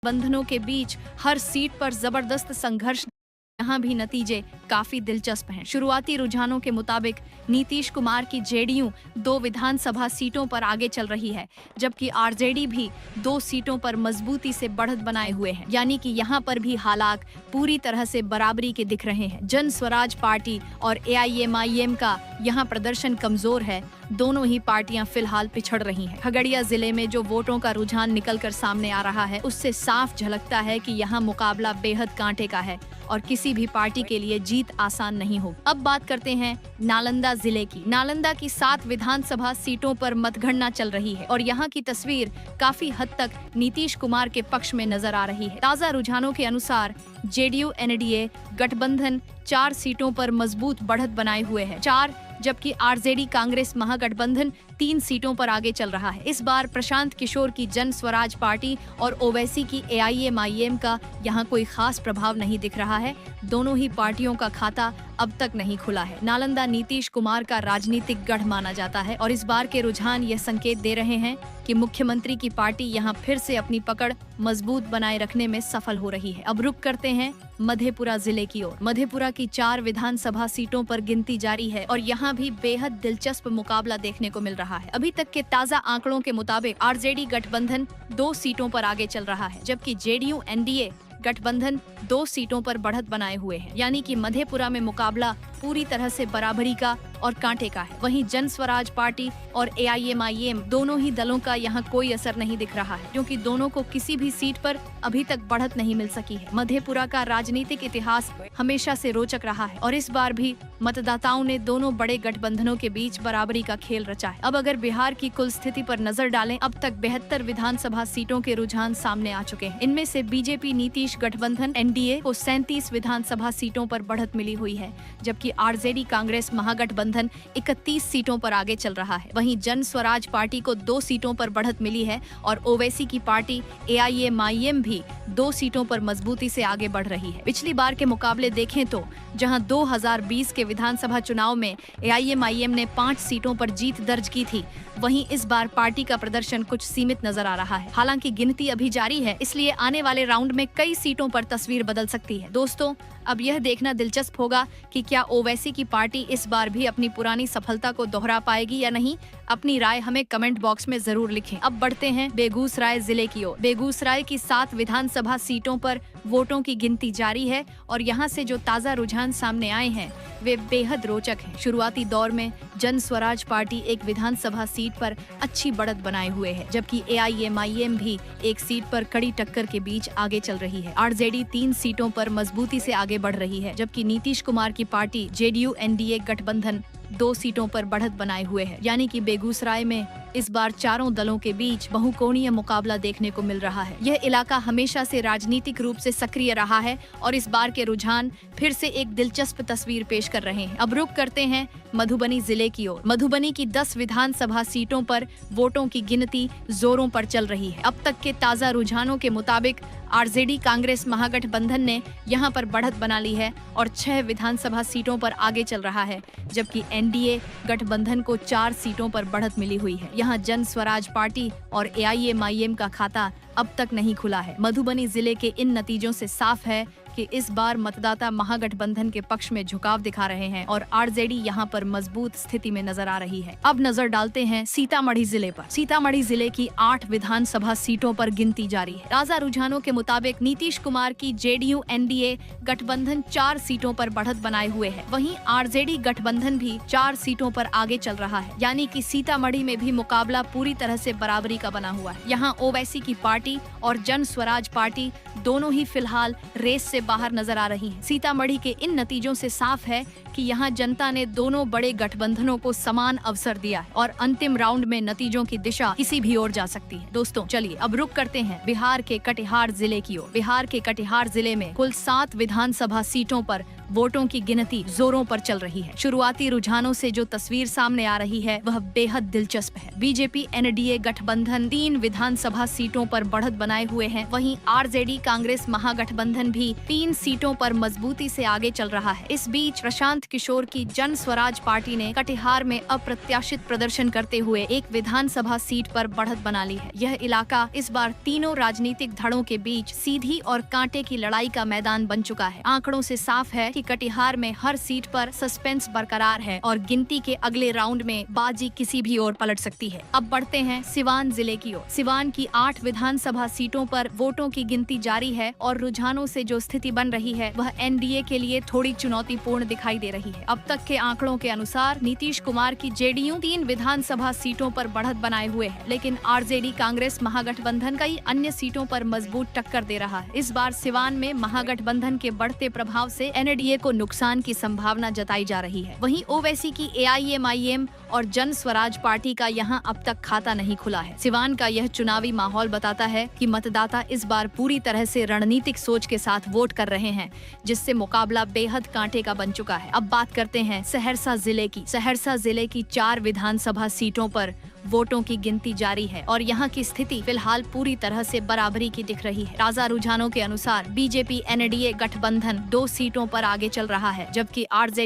बंधनों के बीच हर सीट पर जबरदस्त संघर्ष। यहाँ भी नतीजे काफी दिलचस्प हैं। शुरुआती रुझानों के मुताबिक नीतीश कुमार की जेडीयू 2 विधानसभा सीटों पर आगे चल रही है, जबकि आरजेडी भी 2 सीटों पर मजबूती से बढ़त बनाए हुए हैं। यानी कि यहाँ पर भी हालात पूरी तरह से बराबरी के दिख रहे हैं। जन स्वराज पार्टी और एआईएमआईएम का यहाँ प्रदर्शन कमजोर है। दोनों ही पार्टियां फिलहाल पिछड़ रही हैं। खगड़िया जिले में जो वोटों का रुझान निकलकर सामने आ रहा है, उससे साफ झलकता है कि यहाँ मुकाबला बेहद कांटे का है और किसी भी पार्टी के लिए जीत आसान नहीं होगी। अब बात करते हैं नालंदा जिले की। नालंदा की 7 विधानसभा सीटों पर मतगणना चल रही है और यहाँ की तस्वीर काफी हद तक नीतीश कुमार के पक्ष में नजर आ रही है। ताजा रुझानों के अनुसार जेडीयू एनडीए गठबंधन 4 सीटों पर मजबूत बढ़त बनाए हुए है, 4, जबकि आरजेडी कांग्रेस महागठबंधन 3 सीटों पर आगे चल रहा है। इस बार प्रशांत किशोर की जन स्वराज पार्टी और ओवैसी की एआईएमआईएम का यहाँ कोई खास प्रभाव नहीं दिख रहा है। दोनों ही पार्टियों का खाता अब तक नहीं खुला है। नालंदा नीतीश कुमार का राजनीतिक गढ़ माना जाता है और इस बार के रुझान यह संकेत दे रहे हैं कि मुख्यमंत्री की पार्टी यहाँ फिर से अपनी पकड़ मजबूत बनाए रखने में सफल हो रही है। अब रुक करते हैं मधेपुरा जिले की ओर। मधेपुरा की 4 विधानसभा सीटों पर गिनती जारी है और यहाँ भी बेहद दिलचस्प मुकाबला देखने को मिल रहा है। अभी तक के ताजा आंकड़ों के मुताबिक आरजेडी गठबंधन 2 सीटों पर आगे चल रहा है, जबकि जेडीयू एनडीए गठबंधन 2 सीटों पर बढ़त बनाए हुए हैं। यानी कि मधेपुरा में मुकाबला पूरी तरह से बराबरी का और कांटे का है। वहीं जन स्वराज पार्टी और एआईएमआईएम दोनों ही दलों का यहाँ कोई असर नहीं दिख रहा है, क्योंकि दोनों को किसी भी सीट पर अभी तक बढ़त नहीं मिल सकी है। मधेपुरा का राजनीतिक इतिहास हमेशा से रोचक रहा है और इस बार भी मतदाताओं ने दोनों बड़े गठबंधनों के बीच बराबरी का खेल रचा है। अब अगर बिहार की कुल स्थिति पर नजर डालें, अब तक 72 विधानसभा सीटों के रुझान सामने आ चुके हैं। इनमें से बीजेपी नीतीश गठबंधन एनडीए को 37 विधानसभा सीटों पर बढ़त मिली हुई है, जबकि आरजेडी कांग्रेस महागठबंधन 31 सीटों पर आगे चल रहा है। वहीं जन स्वराज पार्टी को 2 सीटों पर बढ़त मिली है और ओवैसी की पार्टी एआईएमआईएम भी 2 सीटों पर मजबूती से आगे बढ़ रही है। पिछली बार के मुकाबले देखें तो जहां 2020 के विधानसभा चुनाव में एआईएमआईएम ने 5 सीटों पर जीत दर्ज की थी, वहीं इस बार पार्टी का प्रदर्शन कुछ सीमित नजर आ रहा है। हालांकि गिनती अभी जारी है, इसलिए आने वाले राउंड में कई सीटों पर तस्वीर बदल सकती है। दोस्तों, अब यह देखना दिलचस्प होगा कि क्या ओवैसी की पार्टी इस बार भी अपनी पुरानी सफलता को दोहरा पाएगी या नहीं। अपनी राय हमें कमेंट बॉक्स में जरूर लिखें। अब बढ़ते हैं बेगूसराय जिले की ओर। बेगूसराय की 7 विधानसभा सीटों पर वोटों की गिनती जारी है और यहाँ से जो ताजा रुझान सामने आए हैं वे बेहद रोचक हैं। शुरुआती दौर में जन स्वराज पार्टी एक विधानसभा सीट पर अच्छी बढ़त बनाए हुए है, जबकि एआईएमआईएम भी एक सीट पर कड़ी टक्कर के बीच आगे चल रही है। आरजेडी 3 सीटों पर मजबूती से आगे बढ़ रही है, जबकि नीतीश कुमार की पार्टी जेडीयू एनडीए गठबंधन 2 सीटों पर बढ़त बनाए हुए है। यानी कि बेगूसराय में इस बार चारों दलों के बीच बहुकोणीय मुकाबला देखने को मिल रहा है। यह इलाका हमेशा से राजनीतिक रूप से सक्रिय रहा है और इस बार के रुझान फिर से एक दिलचस्प तस्वीर पेश कर रहे हैं। अब रुक करते हैं मधुबनी जिले की ओर। मधुबनी की 10 विधानसभा सीटों पर वोटों की गिनती जोरों पर चल रही है। अब तक के ताजा रुझानों के मुताबिक आरजेडी कांग्रेस महागठबंधन ने यहां पर बढ़त बना ली है और 6 विधानसभा सीटों पर आगे चल रहा है, जबकि एनडीए गठबंधन को 4 सीटों पर बढ़त मिली हुई है। यहां जन स्वराज पार्टी और एआईएमआईएम का खाता अब तक नहीं खुला है। मधुबनी जिले के इन नतीजों से साफ है कि इस बार मतदाता महागठबंधन के पक्ष में झुकाव दिखा रहे हैं और आरजेडी यहां पर मजबूत स्थिति में नजर आ रही है। अब नजर डालते हैं सीतामढ़ी जिले पर। सीतामढ़ी जिले की 8 विधानसभा सीटों पर गिनती जारी है। ताजा रुझानों के मुताबिक नीतीश कुमार की जेडीयू एनडीए गठबंधन 4 सीटों पर बढ़त बनाए हुए है, वहीं आरजेडी गठबंधन भी 4 सीटों पर आगे चल रहा है। यानी कि सीतामढ़ी में भी मुकाबला पूरी तरह से बराबरी का बना हुआ है। यहाँ ओवैसी की पार्टी और जन स्वराज पार्टी दोनों ही फिलहाल रेस से बाहर नजर आ रही हैं। सीतामढ़ी के इन नतीजों से साफ है कि यहाँ जनता ने दोनों बड़े गठबंधनों को समान अवसर दिया है और अंतिम राउंड में नतीजों की दिशा किसी भी ओर जा सकती है। दोस्तों, चलिए अब रुक करते हैं बिहार के कटिहार जिले की ओर। बिहार के कटिहार जिले में कुल 7 विधानसभा सीटों पर वोटों की गिनती जोरों पर चल रही है। शुरुआती रुझानों से जो तस्वीर सामने आ रही है वह बेहद दिलचस्प है। बीजेपी एनडीए गठबंधन 3 विधानसभा सीटों पर बढ़त बनाए हुए है। वहीं आरजेडी कांग्रेस महागठबंधन भी 3 सीटों पर मजबूती से आगे चल रहा है। इस बीच प्रशांत किशोर की जन स्वराज पार्टी ने कटिहार में अप्रत्याशित प्रदर्शन करते हुए एक विधानसभा सीट पर बढ़त बना ली है। यह इलाका इस बार तीनों राजनीतिक धड़ों के बीच सीधी और कांटे की लड़ाई का मैदान बन चुका है। आंकड़ों से साफ है कि कटिहार में हर सीट पर सस्पेंस बरकरार है और गिनती के अगले राउंड में बाजी किसी भी ओर पलट सकती है। अब बढ़ते हैं सिवान जिले की ओर। सिवान की 8 विधानसभा सीटों पर वोटों की गिनती जारी है और रुझानों से जो स्थिति बन रही है वह एनडीए के लिए थोड़ी चुनौतीपूर्ण दिखाई दे रही है। अब तक के आंकड़ों के अनुसार नीतीश कुमार की जेडीयू 3 विधानसभा सीटों पर बढ़त बनाए हुए है, लेकिन आरजेडी कांग्रेस महागठबंधन कई अन्य सीटों पर मजबूत टक्कर दे रहा है। इस बार सिवान में महागठबंधन के बढ़ते प्रभाव से एनडीए को नुकसान की संभावना जताई जा रही है। वहीं ओवैसी की एआईएमआईएम और जन स्वराज पार्टी का यहां अब तक खाता नहीं खुला है। सिवान का यह चुनावी माहौल बताता है कि मतदाता इस बार पूरी तरह से रणनीतिक सोच के साथ वोट कर रहे हैं, जिससे मुकाबला बेहद कांटे का बन चुका है। अब बात करते हैं सहरसा जिले की। सहरसा जिले की 4 विधानसभा सीटों पर वोटों की गिनती जारी है और यहाँ की स्थिति फिलहाल पूरी तरह से बराबरी की दिख रही है। ताजा रुझानों के अनुसार बीजेपी एनडीए गठबंधन 2 सीटों पर आगे चल रहा है, जबकि आरजेडी